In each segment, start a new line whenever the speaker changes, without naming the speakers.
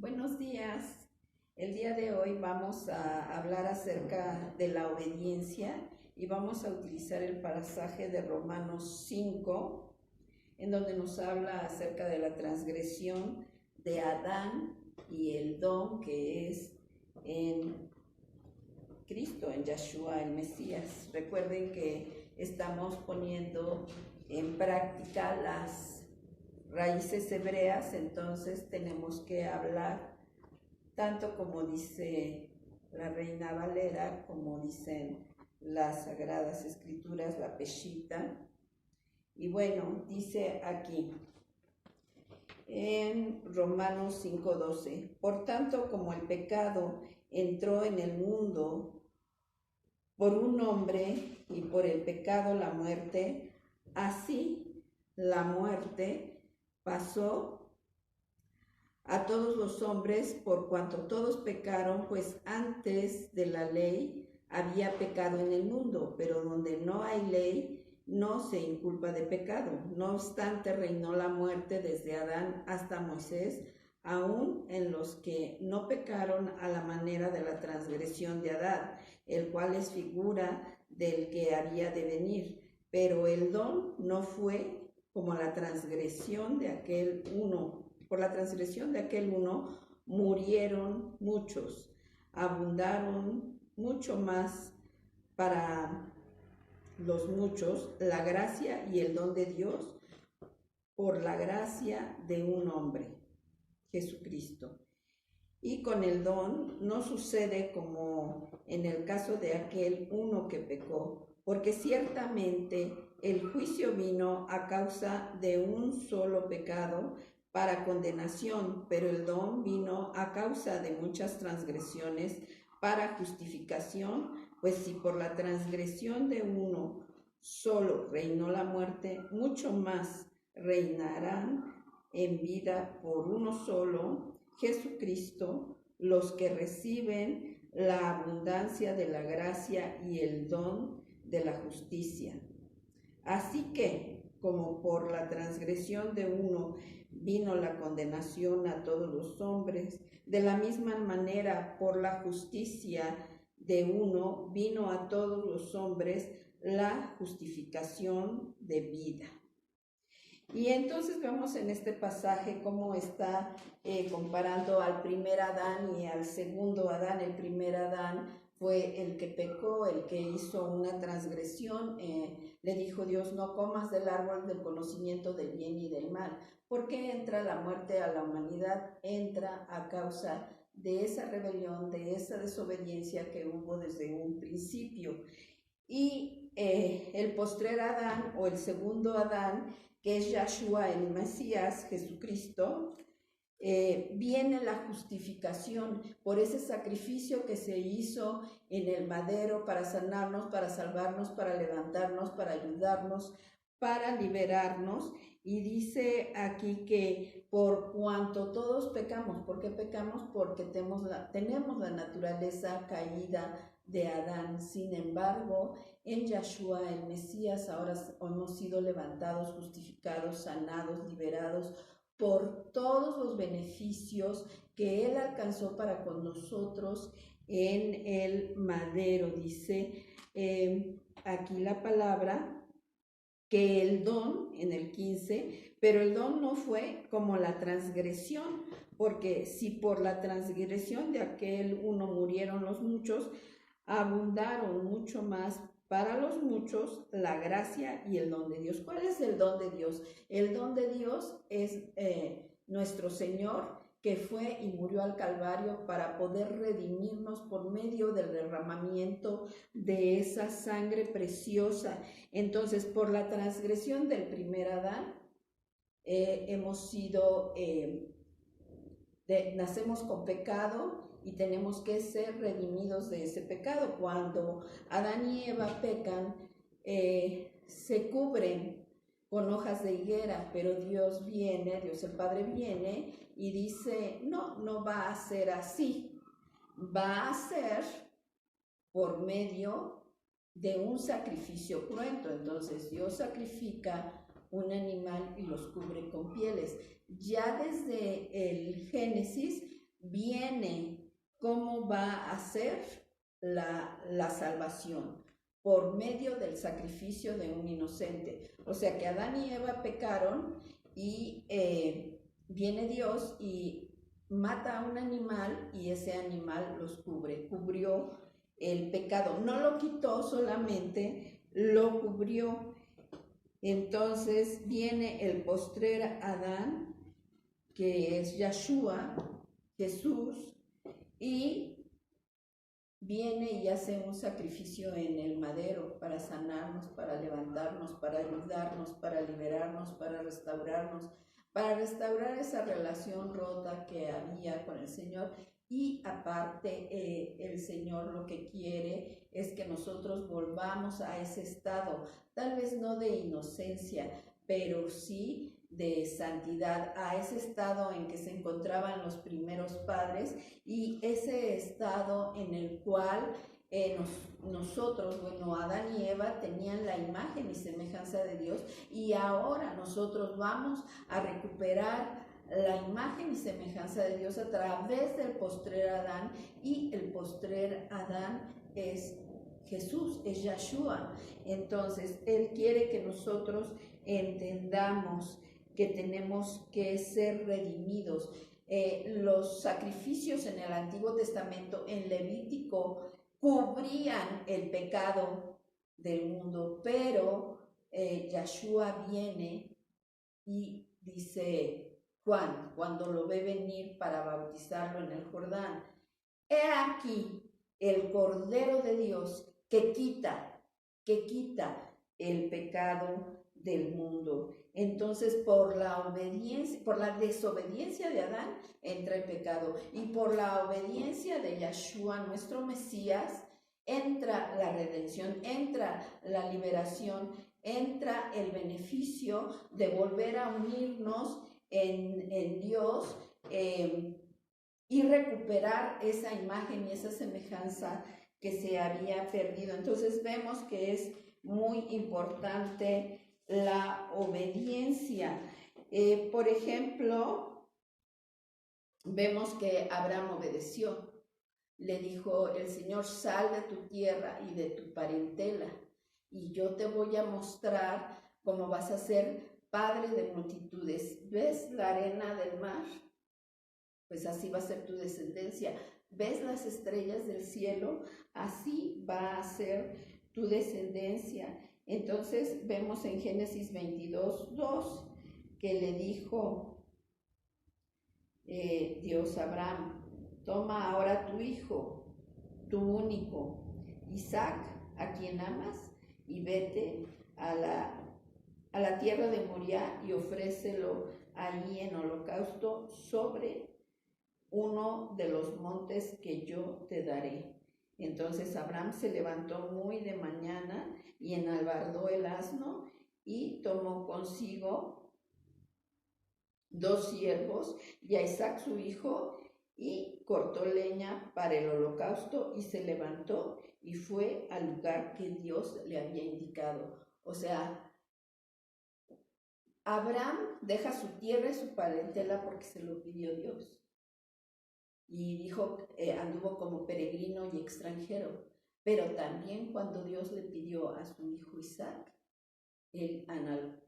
Buenos días. El día de hoy vamos a hablar acerca de la obediencia y vamos a utilizar el pasaje de Romanos 5, en donde nos habla acerca de la transgresión de Adán y el don que es en Cristo, en Yeshua, el Mesías. Recuerden que estamos poniendo en práctica las raíces hebreas, entonces tenemos que hablar tanto como dice la Reina Valera, como dicen las Sagradas Escrituras, la Peshita. Y bueno, dice aquí en Romanos 5:12: por tanto, como el pecado entró en el mundo por un hombre y por el pecado la muerte, así la muerte pasó a todos los hombres por cuanto todos pecaron, pues antes de la ley había pecado en el mundo, pero donde no hay ley no se inculpa de pecado. No obstante, reinó la muerte desde Adán hasta Moisés, aun en los que no pecaron a la manera de la transgresión de Adán, el cual es figura del que había de venir. Pero el don no fue como la transgresión de aquel uno. Por la transgresión de aquel uno murieron muchos, abundaron mucho más para los muchos la gracia y el don de Dios por la gracia de un hombre, Jesucristo. Y con el don no sucede como en el caso de aquel uno que pecó, porque ciertamente el juicio vino a causa de un solo pecado para condenación, pero el don vino a causa de muchas transgresiones para justificación, pues si por la transgresión de uno solo reinó la muerte, mucho más reinarán en vida por uno solo, Jesucristo, los que reciben la abundancia de la gracia y el don de la justicia. Así que, como por la transgresión de uno vino la condenación a todos los hombres, de la misma manera por la justicia de uno vino a todos los hombres la justificación de vida. Y entonces vemos en este pasaje cómo está comparando al primer Adán y al segundo Adán. El primer Adán fue el que pecó, el que hizo una transgresión. Le dijo Dios: no comas del árbol del conocimiento del bien y del mal. ¿Por qué entra la muerte a la humanidad? Entra a causa de esa rebelión, de esa desobediencia que hubo desde un principio. Y el postrer Adán, o el segundo Adán, que es Yeshua, el Mesías, Jesucristo, viene la justificación por ese sacrificio que se hizo en el madero para sanarnos, para salvarnos, para levantarnos, para ayudarnos, para liberarnos. Y dice aquí que por cuanto todos pecamos. ¿Por qué pecamos? Porque tenemos la naturaleza caída de Adán. Sin embargo, en Yeshua, el Mesías, ahora hemos sido levantados, justificados, sanados, liberados por todos los beneficios que Él alcanzó para con nosotros en el madero. Dice aquí la palabra que el don, en el 15, pero el don no fue como la transgresión, porque si por la transgresión de aquel uno murieron los muchos, abundaron mucho más para los muchos la gracia y el don de Dios. ¿Cuál es el don de Dios? El don de Dios es nuestro Señor, que fue y murió al Calvario para poder redimirnos por medio del derramamiento de esa sangre preciosa. Entonces, por la transgresión del primer Adán, hemos sido, nacemos con pecado y tenemos que ser redimidos de ese pecado. Cuando Adán y Eva pecan, se cubren con hojas de higuera, pero Dios viene, Dios el Padre viene y dice: no va a ser así, va a ser por medio de un sacrificio cruento. Entonces Dios sacrifica un animal y los cubre con pieles. Ya desde el Génesis viene cómo va a ser la salvación por medio del sacrificio de un inocente. O sea que Adán y Eva pecaron y viene Dios y mata a un animal y ese animal los cubrió el pecado. No lo quitó solamente, lo cubrió. Entonces viene el postrer Adán, que es Yeshua, Jesús, y viene y hace un sacrificio en el madero para sanarnos, para levantarnos, para ayudarnos, para liberarnos, para restaurar esa relación rota que había con el Señor. Y aparte, el Señor lo que quiere es que nosotros volvamos a ese estado, tal vez no de inocencia, pero sí de santidad, a ese estado en que se encontraban los primeros padres y ese estado en el cual nosotros, bueno, Adán y Eva tenían la imagen y semejanza de Dios y ahora nosotros vamos a recuperar la imagen y semejanza de Dios a través del postrer Adán, y el postrer Adán es Jesús, es Yeshua. Entonces, Él quiere que nosotros entendamos que tenemos que ser redimidos. Los sacrificios en el Antiguo Testamento, en Levítico, cubrían el pecado del mundo, pero Yeshua viene y dice Juan, cuando lo ve venir para bautizarlo en el Jordán: he aquí el Cordero de Dios que quita el pecado del mundo. Entonces, por la desobediencia de Adán entra el pecado, y por la obediencia de Yeshua, nuestro Mesías, entra la redención, entra la liberación, entra el beneficio de volver a unirnos en Dios y recuperar esa imagen y esa semejanza que se había perdido. Entonces vemos que es muy importante la obediencia. Por ejemplo, vemos que Abraham obedeció. Le dijo el Señor: sal de tu tierra y de tu parentela, y yo te voy a mostrar cómo vas a ser padre de multitudes. ¿Ves la arena del mar? Pues así va a ser tu descendencia. ¿Ves las estrellas del cielo? Así va a ser tu descendencia. Entonces vemos en Génesis 22:2 que le dijo Dios a Abraham: toma ahora tu hijo, tu único, Isaac, a quien amas, y vete a la tierra de Moriah y ofrécelo allí en holocausto sobre uno de los montes que yo te daré. Entonces Abraham se levantó muy de mañana y enalbardó el asno y tomó consigo 2 siervos y a Isaac su hijo, y cortó leña para el holocausto y se levantó y fue al lugar que Dios le había indicado. O sea, Abraham deja su tierra y su parentela porque se lo pidió Dios. Y dijo, anduvo como peregrino y extranjero, pero también cuando Dios le pidió a su hijo Isaac, él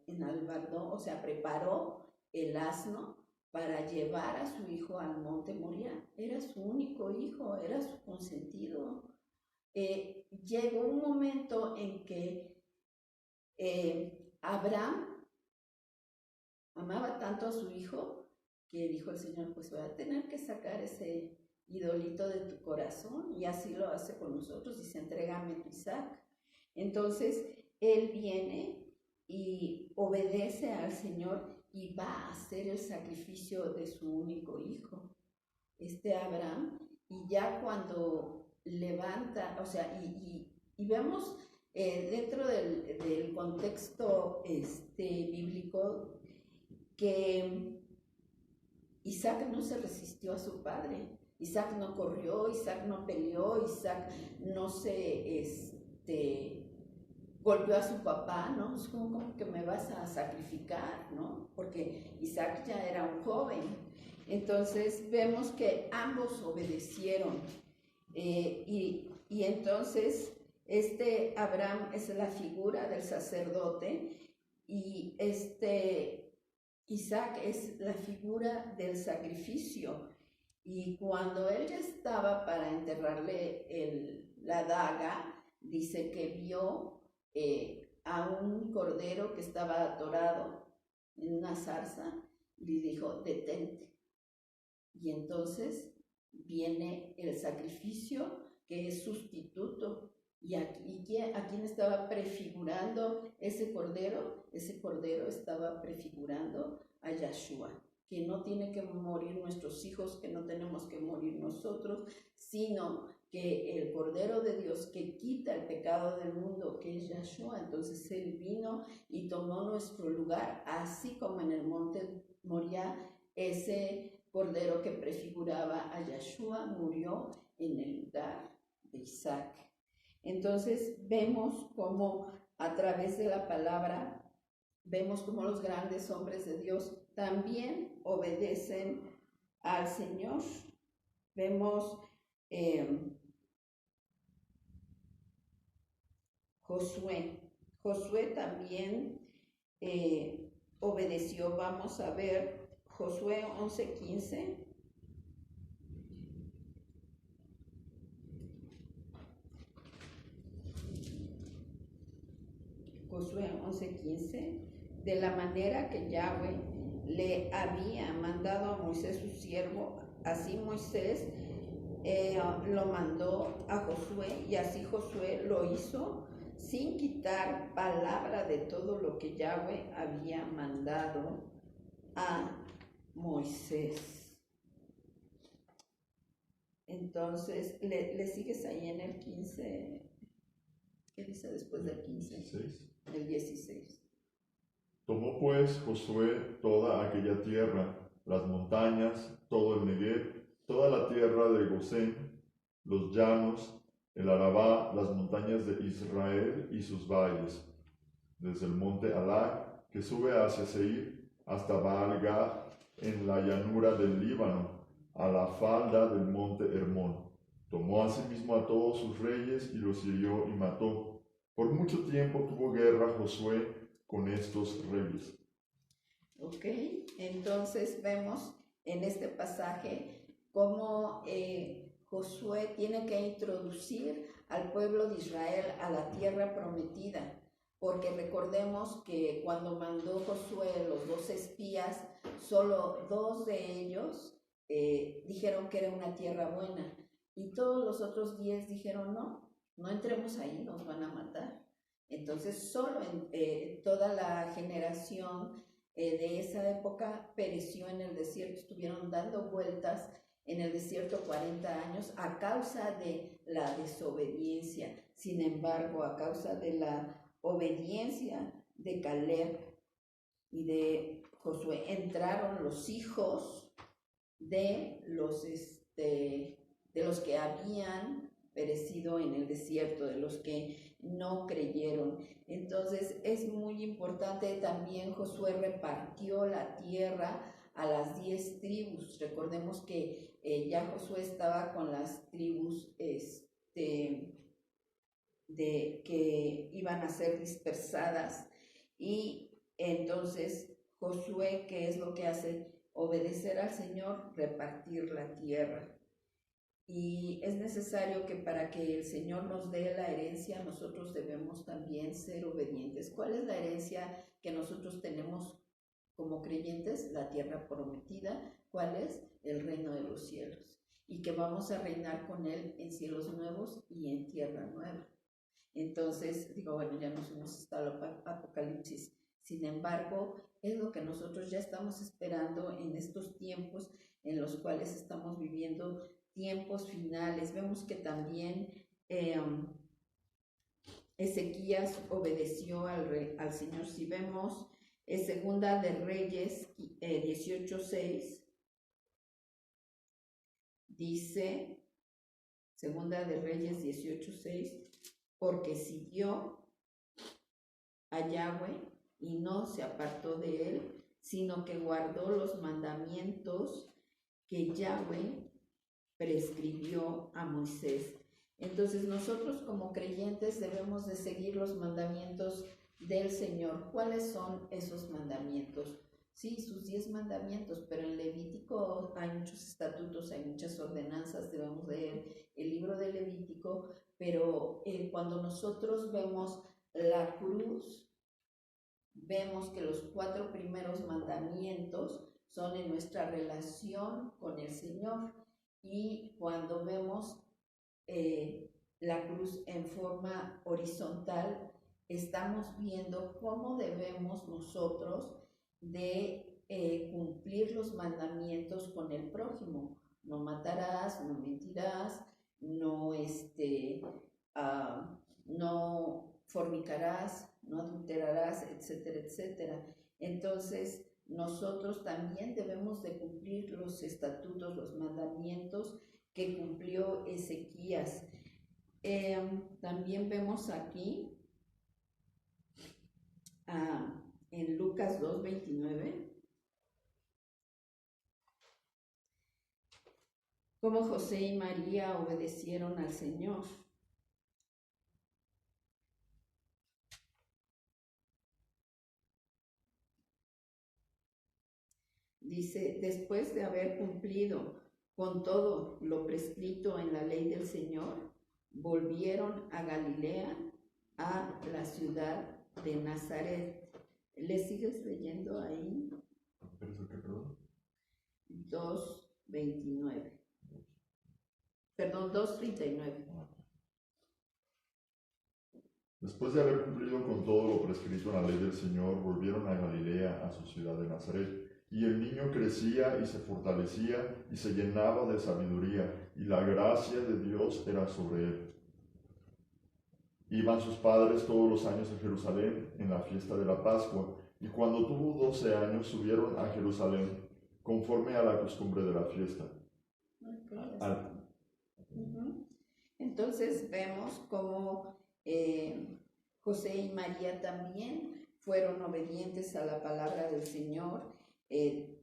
enalbardó, o sea, preparó el asno para llevar a su hijo al monte Moriah. Era su único hijo, era su consentido. Llegó un momento en que Abraham amaba tanto a su hijo que dijo el Señor: pues voy a tener que sacar ese idolito de tu corazón, y así lo hace con nosotros. Dice: entrégame tu Isaac. Entonces él viene y obedece al Señor y va a hacer el sacrificio de su único hijo, Abraham. Y ya cuando levanta, o sea, y vemos dentro del contexto bíblico que Isaac no se resistió a su padre. Isaac no corrió, Isaac no peleó, Isaac no se golpeó a su papá, ¿no? Es como que me vas a sacrificar, ¿no? Porque Isaac ya era un joven. Entonces vemos que ambos obedecieron. Y entonces Abraham es la figura del sacerdote y Isaac es la figura del sacrificio. Y cuando él ya estaba para enterrarle la daga, dice que vio a un cordero que estaba atorado en una zarza y dijo, detente. Y entonces viene el sacrificio que es sustituto. ¿Y a quién estaba prefigurando ese cordero? Ese cordero estaba prefigurando a Yahshua, que no tiene que morir nuestros hijos, que no tenemos que morir nosotros, sino que el Cordero de Dios que quita el pecado del mundo, que es Yahshua, entonces Él vino y tomó nuestro lugar, así como en el monte Moriah, ese Cordero que prefiguraba a Yahshua murió en el lugar de Isaac. Entonces vemos cómo a través de la palabra, vemos cómo los grandes hombres de Dios también obedecen al Señor. Vemos Josué. Josué también obedeció. Vamos a ver Josué 11:15. Josué 11:15. De la manera que Yahweh le había mandado a Moisés su siervo, así Moisés lo mandó a Josué, y así Josué lo hizo sin quitar palabra de todo lo que Yahweh había mandado a Moisés. Entonces, ¿le sigues ahí en el 15? ¿Qué dice después del 15?
16.
El 16.
Tomó pues Josué toda aquella tierra, las montañas, todo el Negev, toda la tierra de Gosén, los llanos, el Arabá, las montañas de Israel y sus valles, desde el monte Halak, que sube hacia Seir, hasta Baal-Gad, en la llanura del Líbano, a la falda del monte Hermón. Tomó asimismo a todos sus reyes y los hirió y mató. Por mucho tiempo tuvo guerra Josué con estos reyes.
Ok, entonces vemos en este pasaje cómo Josué tiene que introducir al pueblo de Israel a la tierra prometida, porque recordemos que cuando mandó Josué los 2 espías, solo 2 de ellos dijeron que era una tierra buena, y todos los otros 10 dijeron no entremos ahí, nos van a matar. Entonces solo toda la generación de esa época pereció en el desierto, estuvieron dando vueltas en el desierto 40 años a causa de la desobediencia. Sin embargo, a causa de la obediencia de Caleb y de Josué, entraron los hijos de los que habían perecido en el desierto, de los que no creyeron. Entonces es muy importante también. Josué repartió la tierra a las 10 tribus. Recordemos que ya Josué estaba con las tribus que iban a ser dispersadas, y entonces Josué, ¿qué es lo que hace? Obedecer al Señor, repartir la tierra. Y es necesario que para que el Señor nos dé la herencia, nosotros debemos también ser obedientes. ¿Cuál es la herencia que nosotros tenemos como creyentes? La tierra prometida. ¿Cuál es? El reino de los cielos. Y que vamos a reinar con Él en cielos nuevos y en tierra nueva. Entonces, ya nos hemos estado Apocalipsis. Sin embargo, es lo que nosotros ya estamos esperando en estos tiempos en los cuales estamos viviendo, tiempos finales. Vemos que también Ezequías obedeció al Señor. Si vemos Segunda de Reyes 18:6, dice, Segunda de Reyes 18:6, porque siguió a Yahweh y no se apartó de él, sino que guardó los mandamientos que Yahweh prescribió a Moisés. Entonces nosotros como creyentes debemos de seguir los mandamientos del Señor. ¿Cuáles son esos mandamientos? Sí, sus 10 mandamientos, pero en Levítico hay muchos estatutos, hay muchas ordenanzas, debemos leer el libro de Levítico, pero cuando nosotros vemos la cruz, vemos que los 4 primeros mandamientos son en nuestra relación con el Señor, y cuando vemos la cruz en forma horizontal, estamos viendo cómo debemos nosotros de cumplir los mandamientos con el prójimo. No matarás, no mentirás, no, no fornicarás, no adulterarás, etcétera, etcétera. Entonces, nosotros también debemos de cumplir los estatutos, los mandamientos que cumplió Ezequías. También vemos aquí en Lucas 2:29 cómo José y María obedecieron al Señor. Dice, después de haber cumplido con todo lo prescrito en la ley del Señor, volvieron a Galilea, a la ciudad de Nazaret. ¿Le sigues leyendo ahí?
¿Pero qué, perdón?
2:29. Perdón, 2:39.
Después de haber cumplido con todo lo prescrito en la ley del Señor, volvieron a Galilea, a su ciudad de Nazaret. Y el niño crecía y se fortalecía y se llenaba de sabiduría, y la gracia de Dios era sobre él. Iban sus padres todos los años a Jerusalén en la fiesta de la Pascua, y cuando tuvo 12 años subieron a Jerusalén, conforme a la costumbre de la fiesta.
Entonces vemos cómo José y María también fueron obedientes a la palabra del Señor.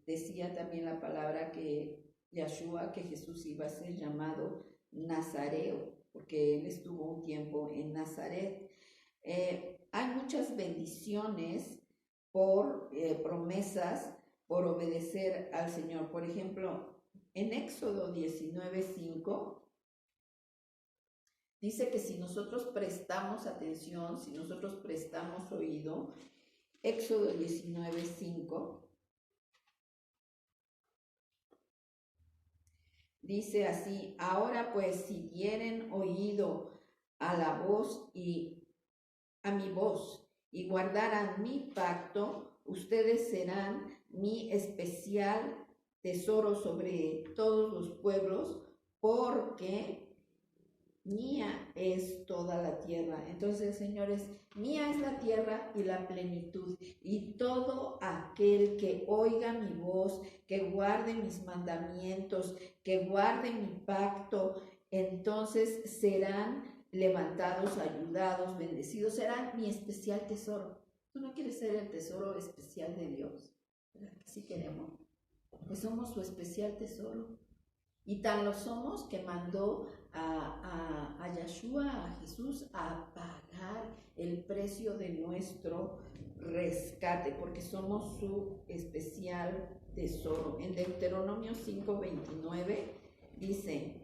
Decía también la palabra que Yahshua, que Jesús iba a ser llamado Nazareo, porque él estuvo un tiempo en Nazaret. Hay muchas bendiciones por promesas, por obedecer al Señor. Por ejemplo, en Éxodo 19:5 dice que si nosotros prestamos atención, si nosotros prestamos oído, Éxodo 19:5 dice así: ahora pues, si dieren oído a la voz y a mi voz y guardaran mi pacto, ustedes serán mi especial tesoro sobre todos los pueblos, porque mía es toda la tierra. Entonces, señores, mía es la tierra y la plenitud, y todo aquel que oiga mi voz, que guarde mis mandamientos, que guarde mi pacto, entonces serán levantados, ayudados, bendecidos, serán mi especial tesoro. ¿Tú no quieres ser el tesoro especial de Dios? ¿Verdad que sí queremos? Pues somos su especial tesoro. Y tan lo somos que mandó a Yahshua, a Jesús, a pagar el precio de nuestro rescate, porque somos su especial tesoro. En Deuteronomio 5:29 dice,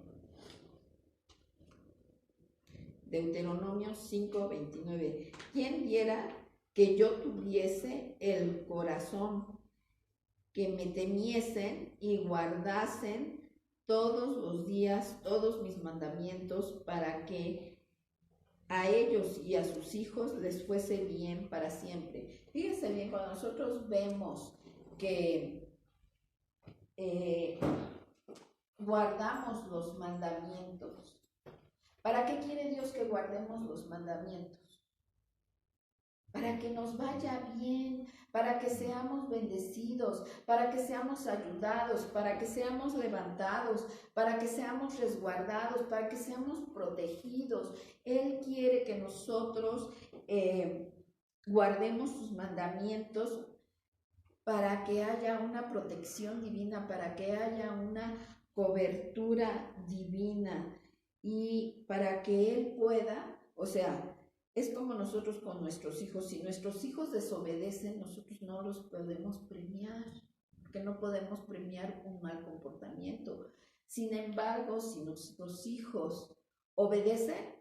Deuteronomio 5:29, ¿quién diera que yo tuviese el corazón, que me temiesen y guardasen todos los días todos mis mandamientos, para que a ellos y a sus hijos les fuese bien para siempre? Fíjense bien, cuando nosotros vemos que guardamos los mandamientos, ¿para qué quiere Dios que guardemos los mandamientos? Para que nos vaya bien, para que seamos bendecidos, para que seamos ayudados, para que seamos levantados, para que seamos resguardados, para que seamos protegidos. Él quiere que nosotros guardemos sus mandamientos para que haya una protección divina, para que haya una cobertura divina y para que Él pueda, o sea, es como nosotros con nuestros hijos. Si nuestros hijos desobedecen, nosotros no los podemos premiar, porque no podemos premiar un mal comportamiento. Sin embargo, si nuestros hijos obedecen,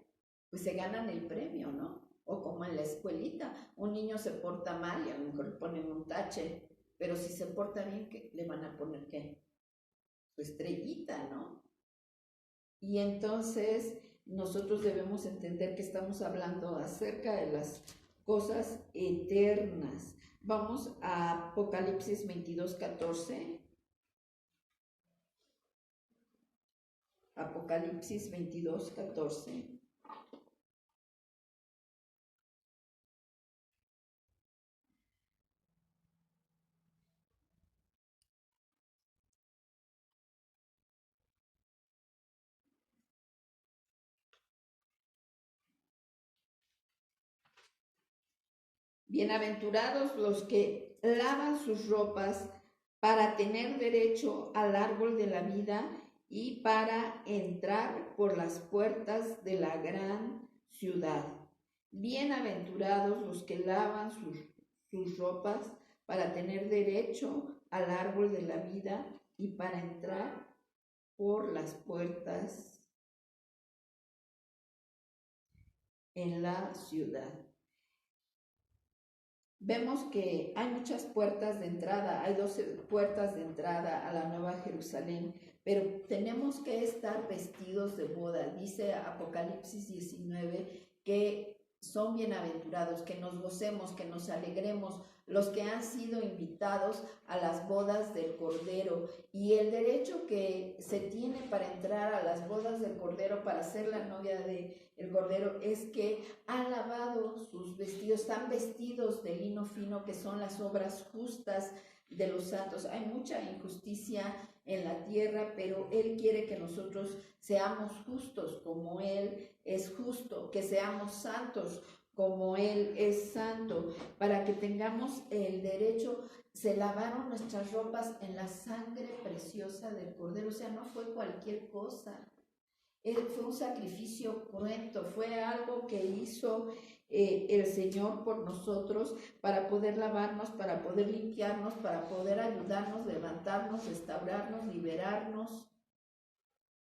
pues se ganan el premio, ¿no? O como en la escuelita, un niño se porta mal y a lo mejor le ponen un tache, pero si se porta bien, ¿qué le van a poner? ¿Qué? Su estrellita, ¿no? Y entonces nosotros debemos entender que estamos hablando acerca de las cosas eternas. Vamos a Apocalipsis 22:14. Apocalipsis 22:14. Bienaventurados los que lavan sus ropas para tener derecho al árbol de la vida y para entrar por las puertas de la gran ciudad. Bienaventurados los que lavan sus ropas para tener derecho al árbol de la vida y para entrar por las puertas en la ciudad. Vemos que hay muchas puertas de entrada, hay 12 puertas de entrada a la Nueva Jerusalén, pero tenemos que estar vestidos de boda. Dice Apocalipsis 19 que son bienaventurados, que nos gocemos, que nos alegremos, los que han sido invitados a las bodas del Cordero. Y el derecho que se tiene para entrar a las bodas del Cordero, para ser la novia del Cordero, es que han lavado sus vestidos, están vestidos de lino fino, que son las obras justas de los santos. Hay mucha injusticia en la tierra, pero Él quiere que nosotros seamos justos como Él es justo, que seamos santos como Él es santo, para que tengamos el derecho. Se lavaron nuestras ropas en la sangre preciosa del Cordero, o sea, no fue cualquier cosa. Fue un sacrificio cruento, fue algo que hizo el Señor por nosotros para poder lavarnos, para poder limpiarnos, para poder ayudarnos, levantarnos, restaurarnos, liberarnos,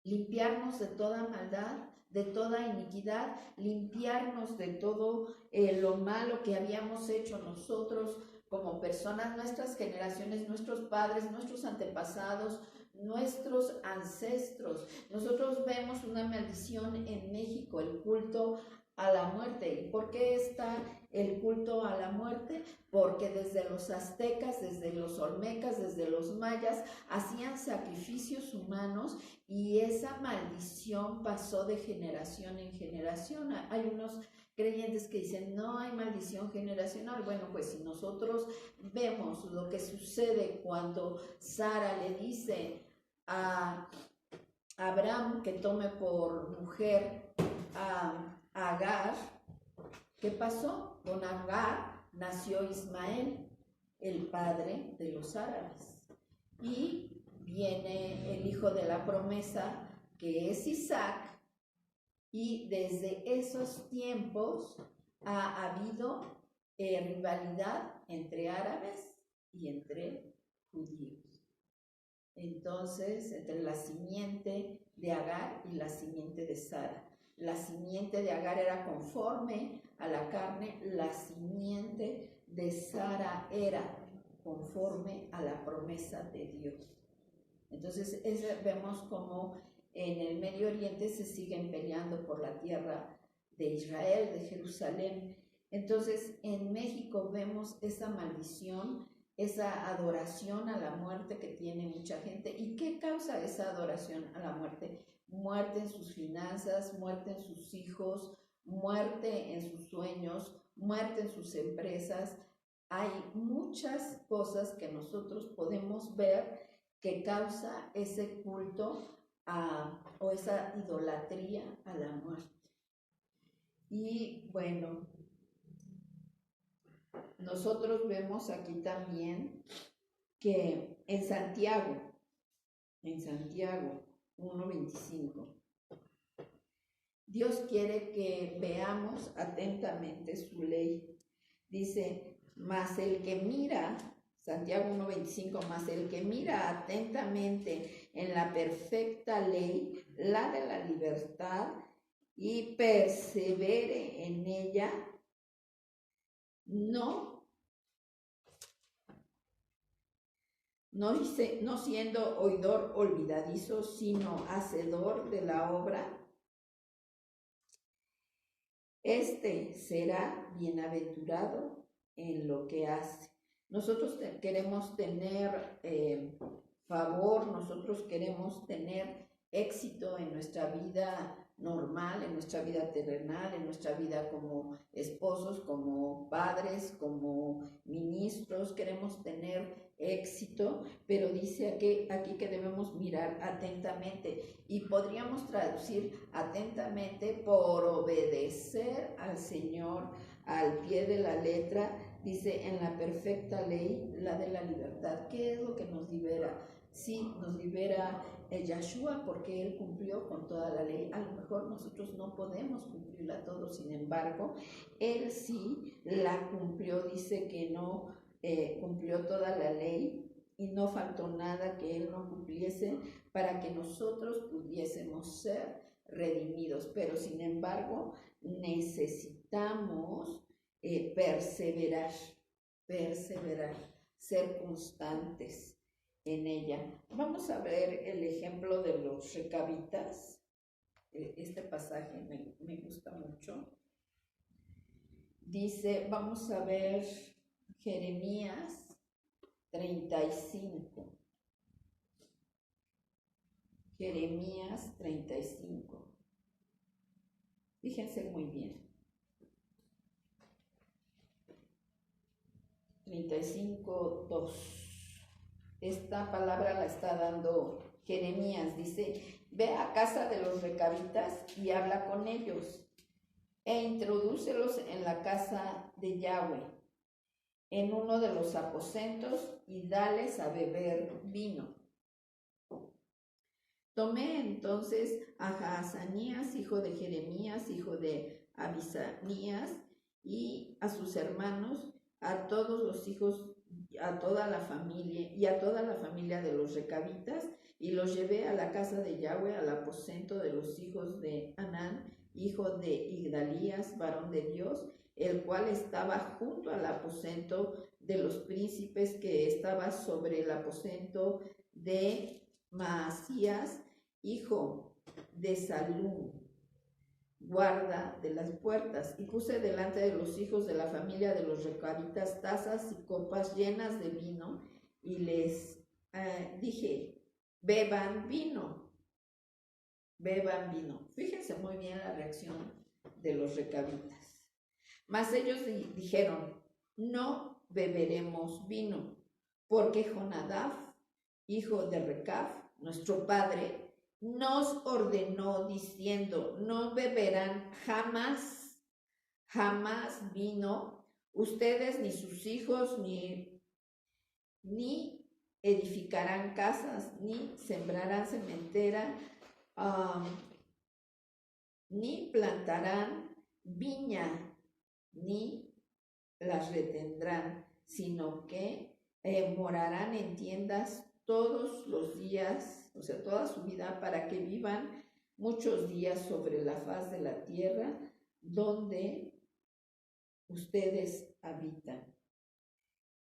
limpiarnos de toda maldad, de toda iniquidad, limpiarnos de todo lo malo que habíamos hecho nosotros como personas, nuestras generaciones, nuestros padres, nuestros antepasados, nuestros ancestros. Nosotros vemos una maldición en México, el culto a la muerte. ¿Y por qué está el culto a la muerte? Porque desde los aztecas, desde los olmecas, desde los mayas, hacían sacrificios humanos y esa maldición pasó de generación en generación. Hay unos creyentes que dicen, no hay maldición generacional. Bueno, pues si nosotros vemos lo que sucede cuando Sara le dice a Abraham que tome por mujer a Agar, ¿qué pasó? Con Agar nació Ismael, el padre de los árabes. Y viene el hijo de la promesa, que es Isaac, y desde esos tiempos ha habido rivalidad entre árabes y entre judíos. Entonces, entre la simiente de Agar y la simiente de Sara. La simiente de Agar era conforme a la carne, la simiente de Sara era conforme a la promesa de Dios. Entonces, vemos como en el Medio Oriente se siguen peleando por la tierra de Israel, de Jerusalén. Entonces, en México vemos esa maldición, esa adoración a la muerte que tiene mucha gente. ¿Y qué causa esa adoración a la muerte? Muerte en sus finanzas, muerte en sus hijos, muerte en sus sueños, muerte en sus empresas. Hay muchas cosas que nosotros podemos ver que causa ese culto o esa idolatría a la muerte. Y bueno, nosotros vemos aquí también que en Santiago 1:25, Dios quiere que veamos atentamente su ley. Dice, mas el que mira, Santiago 1:25, mas el que mira atentamente en la perfecta ley, la de la libertad, y persevere en ella, no siendo oidor olvidadizo, sino hacedor de la obra, este será bienaventurado en lo que hace. Nosotros queremos tener favor, nosotros queremos tener éxito en nuestra vida normal, en nuestra vida terrenal, en nuestra vida como esposos, como padres, como ministros, queremos tener éxito, pero dice aquí que debemos mirar atentamente, y podríamos traducir atentamente por obedecer al Señor al pie de la letra. Dice, en la perfecta ley, la de la libertad. ¿Qué es lo que nos libera? Sí, nos libera Yahshua, porque Él cumplió con toda la ley. A lo mejor nosotros no podemos cumplirla todo, sin embargo, Él sí la cumplió. Dice que no cumplió toda la ley y no faltó nada que Él no cumpliese para que nosotros pudiésemos ser redimidos. Pero sin embargo, necesitamos perseverar, ser constantes en ella. Vamos a ver el ejemplo de los recabitas. Este pasaje me gusta mucho. Dice, vamos a ver Jeremías 35. Jeremías 35. Fíjense muy bien. 35:2. Esta palabra la está dando Jeremías. Dice, ve a casa de los recabitas y habla con ellos, e introdúcelos en la casa de Yahweh, en uno de los aposentos, y dales a beber vino. Tomé entonces a Jaazanías, hijo de Jeremías, hijo de Abisanías, y a sus hermanos, a todos los hijos, a toda la familia de los recabitas, y los llevé a la casa de Yahweh, al aposento de los hijos de Anán, hijo de Igdalías, varón de Dios, el cual estaba junto al aposento de los príncipes, que estaba sobre el aposento de Maasías, hijo de Salum, guarda de las puertas. Y puse delante de los hijos de la familia de los recabitas tazas y copas llenas de vino, y les dije, beban vino. Fíjense muy bien la reacción de los recabitas. Mas ellos dijeron, no beberemos vino, porque Jonadab, hijo de Recab, nuestro padre, nos ordenó diciendo, no beberán jamás vino, ustedes ni sus hijos, ni edificarán casas, ni sembrarán sementera, ni plantarán viña, ni las retendrán, sino que morarán en tiendas todos los días, o sea, toda su vida, para que vivan muchos días sobre la faz de la tierra donde ustedes habitan.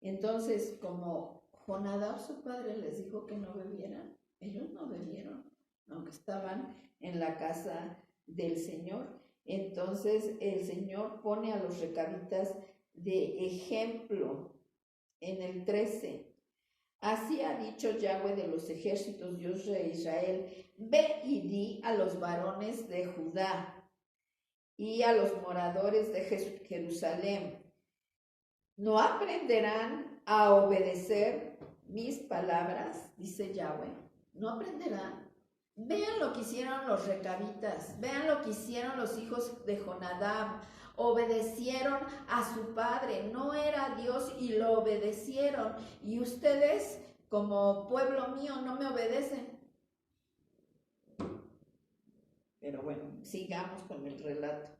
Entonces, como Jonadab, su padre, les dijo que no bebieran, ellos no bebieron, aunque estaban en la casa del Señor. Entonces el Señor pone a los recabitas de ejemplo en el 13. Así ha dicho Yahweh de los ejércitos, Dios de Israel, ve y di a los varones de Judá y a los moradores de Jerusalén, ¿no aprenderán a obedecer mis palabras? Dice Yahweh. ¿No aprenderán? Vean lo que hicieron los recabitas, vean lo que hicieron los hijos de Jonadab. obedecieron a su padre, no era Dios y lo obedecieron. Y ustedes, como pueblo mío, no me obedecen. Pero bueno, sigamos con el relato.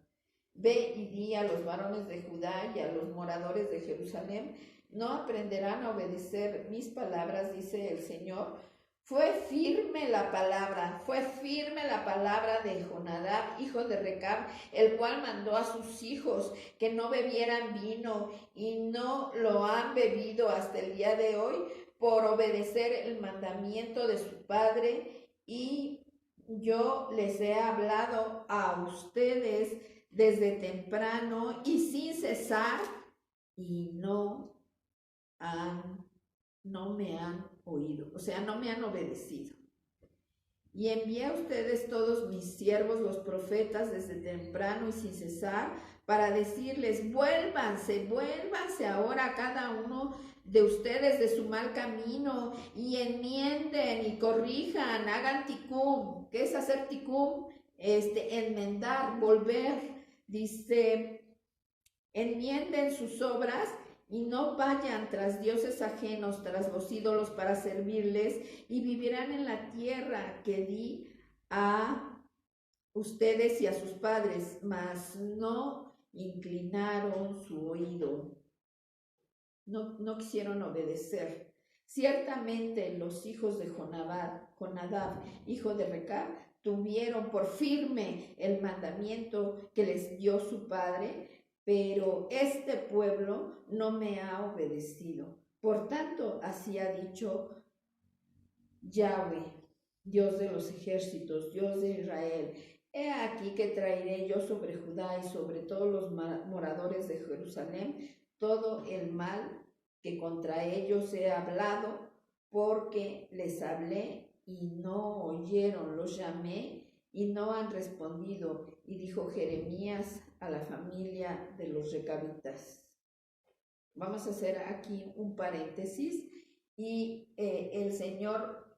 Ve y di a los varones de Judá y a los moradores de Jerusalén, no aprenderán a obedecer mis palabras, dice el Señor. Fue firme la palabra de Jonadab, hijo de Recab, el cual mandó a sus hijos que no bebieran vino y no lo han bebido hasta el día de hoy por obedecer el mandamiento de su padre. Y yo les he hablado a ustedes desde temprano y sin cesar, y no me han oído, o sea, no me han obedecido. Y envié a ustedes todos mis siervos, los profetas, desde temprano y sin cesar, para decirles, vuélvanse ahora cada uno de ustedes de su mal camino, y enmienden y corrijan, hagan tikum. ¿Qué es hacer tikum? Enmendar, volver. Dice, enmienden sus obras y no vayan tras dioses ajenos, tras los ídolos para servirles, y vivirán en la tierra que di a ustedes y a sus padres, mas no inclinaron su oído, no quisieron obedecer. Ciertamente los hijos de Jonadab, hijo de Recab, tuvieron por firme el mandamiento que les dio su padre, pero este pueblo no me ha obedecido. Por tanto, así ha dicho Yahweh, Dios de los ejércitos, Dios de Israel: he aquí que traeré yo sobre Judá y sobre todos los moradores de Jerusalén todo el mal que contra ellos he hablado, porque les hablé y no oyeron, los llamé y no han respondido. Y dijo Jeremías a la familia de los recabitas. Vamos a hacer aquí un paréntesis y el Señor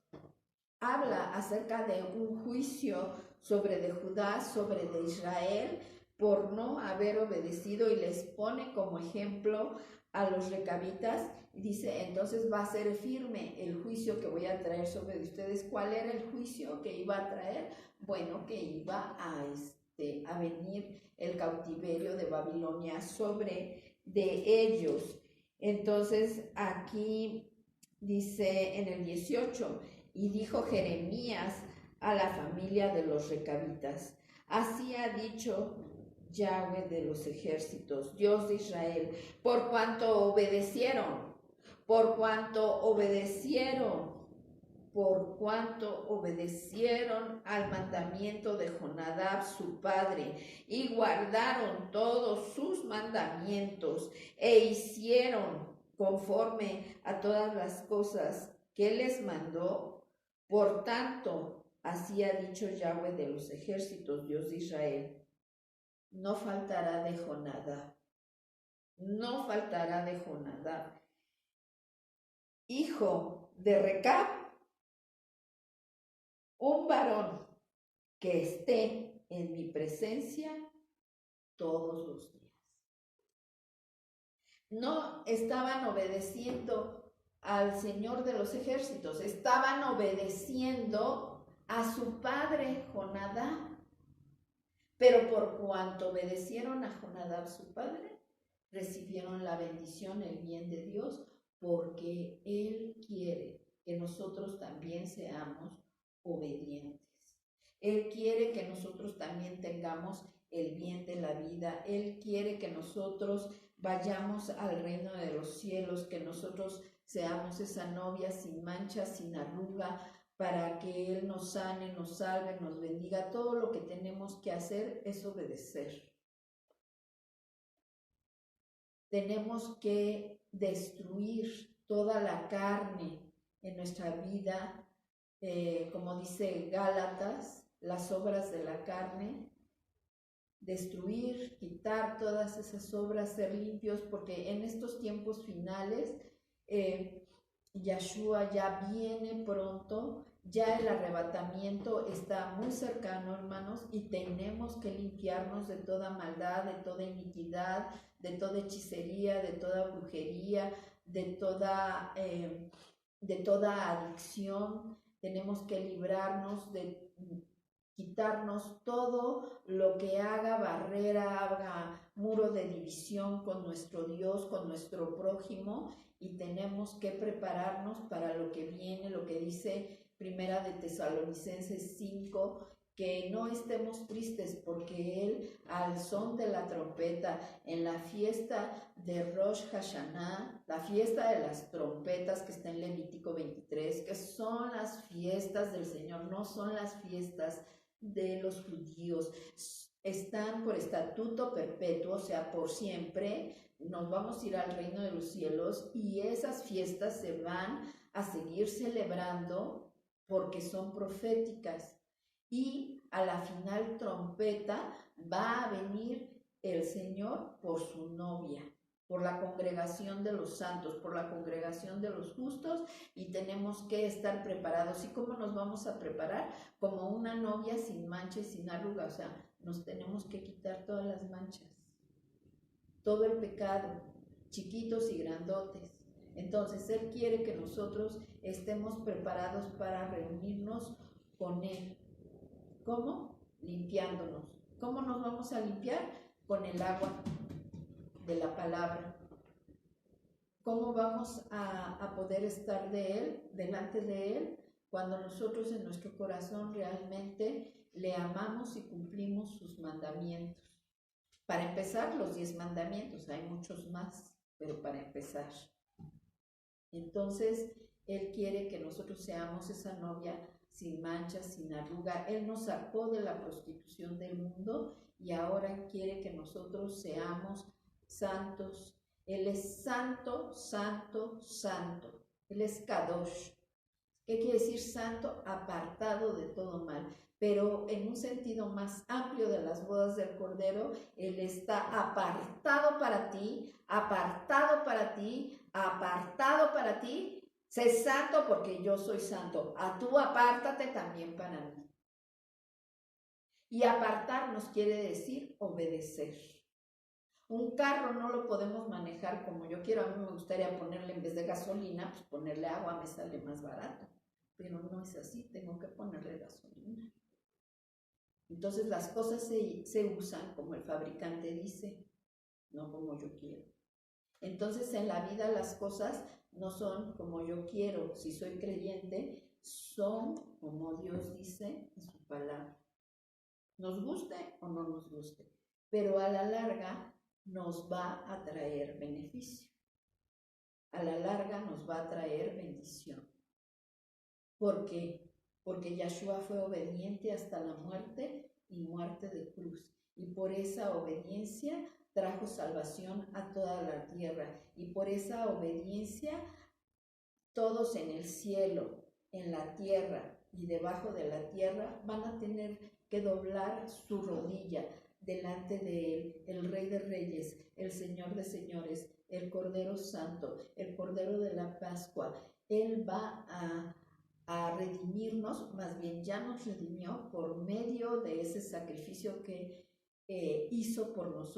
habla acerca de un juicio sobre de Judá, sobre de Israel, por no haber obedecido, y les pone como ejemplo a los recabitas, y dice, entonces va a ser firme el juicio que voy a traer sobre ustedes. ¿Cuál era el juicio que iba a traer? Bueno, que iba a venir el cautiverio de Babilonia sobre de ellos. Entonces aquí dice en el 18, y dijo Jeremías a la familia de los recabitas, así ha dicho Yahweh de los ejércitos, Dios de Israel, por cuanto obedecieron al mandamiento de Jonadab su padre, y guardaron todos sus mandamientos, e hicieron conforme a todas las cosas que les mandó. Por tanto, así ha dicho Yahweh de los ejércitos, Dios de Israel: no faltará de Jonadab, hijo de Recab, un varón que esté en mi presencia todos los días. No estaban obedeciendo al Señor de los ejércitos, estaban obedeciendo a su padre Jonadab. Pero por cuanto obedecieron a Jonadab su padre, recibieron la bendición, el bien de Dios, porque Él quiere que nosotros también seamos obedientes. Él quiere que nosotros también tengamos el bien de la vida. Él quiere que nosotros vayamos al reino de los cielos, que nosotros seamos esa novia sin mancha, sin arruga, para que Él nos sane, nos salve, nos bendiga. Todo lo que tenemos que hacer es obedecer. Tenemos que destruir toda la carne en nuestra vida, como dice Gálatas, las obras de la carne. Destruir, quitar todas esas obras, ser limpios, porque en estos tiempos finales Yahshua ya viene pronto, Ya el arrebatamiento está muy cercano, hermanos, y tenemos que limpiarnos de toda maldad, de toda iniquidad, de toda hechicería, de toda brujería, de toda adicción. Tenemos que librarnos de quitarnos todo lo que haga barrera, haga muro de división con nuestro Dios, con nuestro prójimo, y tenemos que prepararnos para lo que viene, lo que dice Primera de Tesalonicenses 5, que no estemos tristes porque Él, al son de la trompeta, en la fiesta de Rosh Hashanah, la fiesta de las trompetas que está en Levítico 23, que son las fiestas del Señor, no son las fiestas de los judíos, están por estatuto perpetuo, o sea, por siempre. Nos vamos a ir al reino de los cielos y esas fiestas se van a seguir celebrando porque son proféticas. Y a la final trompeta va a venir el Señor por su novia, por la congregación de los santos, por la congregación de los justos, y tenemos que estar preparados. ¿Y cómo nos vamos a preparar? Como una novia sin mancha y sin arruga, o sea, nos tenemos que quitar todas las manchas, todo el pecado, chiquitos y grandotes. Entonces, Él quiere que nosotros estemos preparados para reunirnos con Él. ¿Cómo? Limpiándonos. ¿Cómo nos vamos a limpiar? Con el agua de la palabra. ¿Cómo vamos a poder estar delante de Él? Cuando nosotros en nuestro corazón realmente le amamos y cumplimos sus mandamientos. Para empezar, los 10 mandamientos, hay muchos más, pero para empezar. Entonces, Él quiere que nosotros seamos esa novia sin mancha, sin arruga. Él nos sacó de la prostitución del mundo y ahora quiere que nosotros seamos santos. Él es santo, santo, santo. Él es Kadosh. ¿Qué quiere decir santo? Apartado de todo mal. Pero en un sentido más amplio de las bodas del Cordero, Él está apartado para ti, apartado para ti, apartado para ti. Sé santo porque yo soy santo. A tú apártate también para mí. Y apartarnos quiere decir obedecer. Un carro no lo podemos manejar como yo quiero. A mí me gustaría ponerle, en vez de gasolina, pues ponerle agua, me sale más barato. Pero no es así, tengo que ponerle gasolina. Entonces las cosas se usan como el fabricante dice, no como yo quiero. Entonces en la vida las cosas no son como yo quiero. Si soy creyente, son como Dios dice en su palabra. Nos guste o no nos guste, pero a la larga nos va a traer beneficio. A la larga nos va a traer bendición. ¿Por qué? Porque Yahshua fue obediente hasta la muerte y muerte de cruz. Y por esa obediencia trajo salvación a toda la tierra. Y por esa obediencia todos en el cielo, en la tierra y debajo de la tierra van a tener que doblar su rodilla delante de Él, el Rey de Reyes, el Señor de Señores, el Cordero Santo, el Cordero de la Pascua. Él va a redimirnos, más bien ya nos redimió por medio de ese sacrificio que hizo por nosotros.